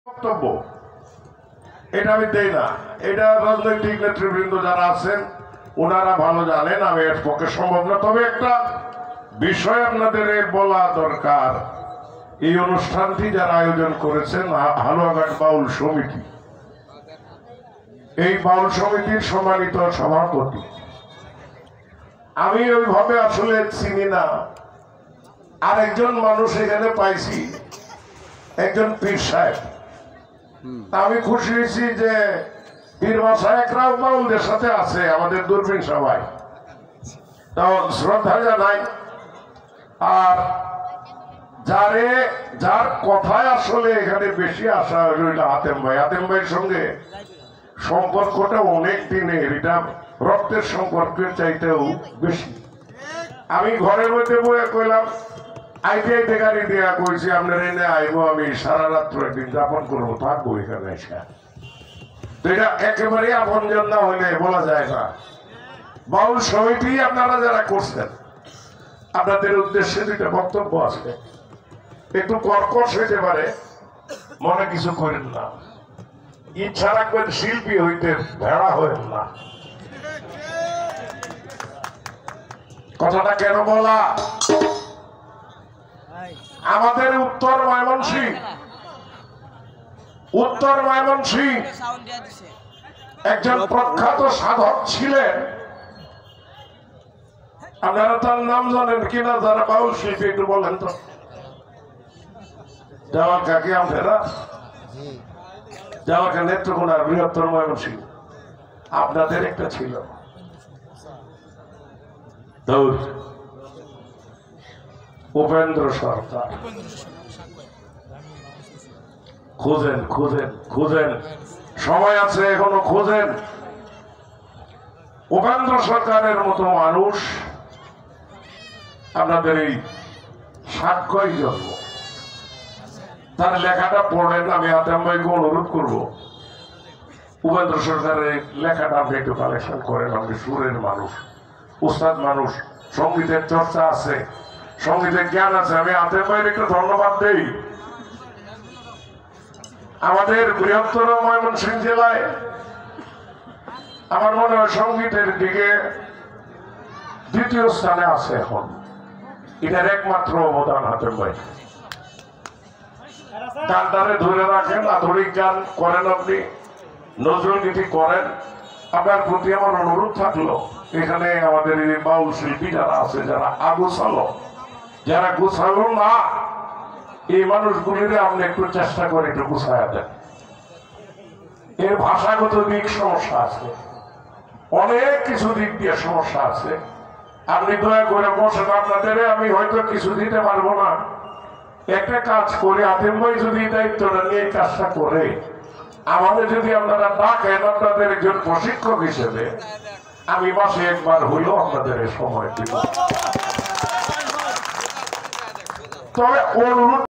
বক্তব্য এটা আমি দেই না, এটা রাজনৈতিক নেতৃবৃন্দ যারা আছেন ওনারা ভালো জানেন, আমি এর পক্ষে সম্ভব না। তবে একটা বিষয় আপনাদের বলা দরকার, এই অনুষ্ঠানটি যারা আয়োজন করেছেন হালুয়াঘাট বাউল সমিতি, এই বাউল সমিতির সম্মানিত সভাপতি আমি ওইভাবে আসলে চিনি না। আরেকজন মানুষ এখানে পাইছি, একজন পীর সাহেব। আমি খুশি হয়েছি যে পীর মাশায়েখরাও বাউলদের সাথে আছে আমাদের দূরবীন সবাই, তো শ্রদ্ধা জানাই। আর যার কথায় আসলে এখানে বেশি আসা রইল আতেম ভাই, আতেম ভাইয়ের সঙ্গে সম্পর্কটা অনেক দিনের, এটা রক্তের সম্পর্কের চাইতেও বেশি। আমি ঘরের মধ্যে বয়ে কইলাম আইতে গাড়ি দেওয়া কইছি আপনার এনে আইবো, আমি সারা রাত্র একদিন যাপন করবো, থাকবো এখানে এসে। তো এটা একেবারে আপনজন না হইলে বলা যায় না। বাউল সমিতি আপনারা যারা করছেন, আপনাদের উদ্দেশ্যে দুইটা বক্তব্য আছে, একটু কর্কশ হইতে পারে, মনে কিছু করেন না। ইচ্ছা রাখবেন শিল্পী হইতে, ভেড়া হইন না। কথাটা কেন বলা, আমাদের উত্তর ময়মনসিংহ একজন প্রখ্যাত সাধক ছিলেন, আপনারা তার নাম জানেন কিনা যারা বাউল শিল্পী, একটু বলেন তো। যাওয়ার কাকে আপনারা যাওয়াকে নেত্রকোনার বৃহত্তর ময়মনসিংহ, আপনাদের একটা ছিল উপেন্দ্র সরকার। খুঁজেন খুঁজেন খুঁজেন, সময় আছে এখনো, খুঁজেন। উপেন্দ্র সরকারের মতো মানুষ আপনাদের এই সাক্ষ্যই জন্ম, তার লেখাটা পড়েন। আমি আতেম ভাইকে অনুরোধ করবো উপেন্দ্র সরকারের লেখাটা আপনি একটু কালেকশন করেন। আপনি সুরের মানুষ, উস্তাদ মানুষ, সঙ্গীতের চর্চা আছে, সঙ্গীতের জ্ঞান আছে। আমি আতেম ভাইয়ের একটু ধন্যবাদ দেই। আমাদের বৃহত্তর ময়মনসিংহ জেলায় আমার মনে হয় সঙ্গীতের দিকে দ্বিতীয় স্থানে আছে এখন, এটার একমাত্র অবদান আতেম ভাই। গানটারে ধরে রাখেন, আধুনিক গান করেন, আপনি নজরুল গীতি করেন। আপনার প্রতি আমার অনুরোধ থাকলো, এখানে আমাদের এই বাউল শিল্পী যারা আছে, যারা আগুছালো, যারা গুছালো না, এই মানুষগুলির আপনি একটু চেষ্টা করে একটু গুছায়া দেন। এর ভাষাগত দিক সমস্যা আছে, অনেক কিছু দিক দিয়ে সমস্যা আছে। আপনি দয়া করে বসেন, আপনাদের আমি হয়তো কিছু দিতে পারবো না, একটা কাজ করে আতেম ভাই যদি দায়িত্বটা নিয়ে কাজটা করে আমাদের যদি আপনারা ডাকেন আপনাদের একজন প্রশিক্ষক হিসেবে, আমি মাসে একবার হইলেও আপনাদের সময় দিব। তবে অনুরোধ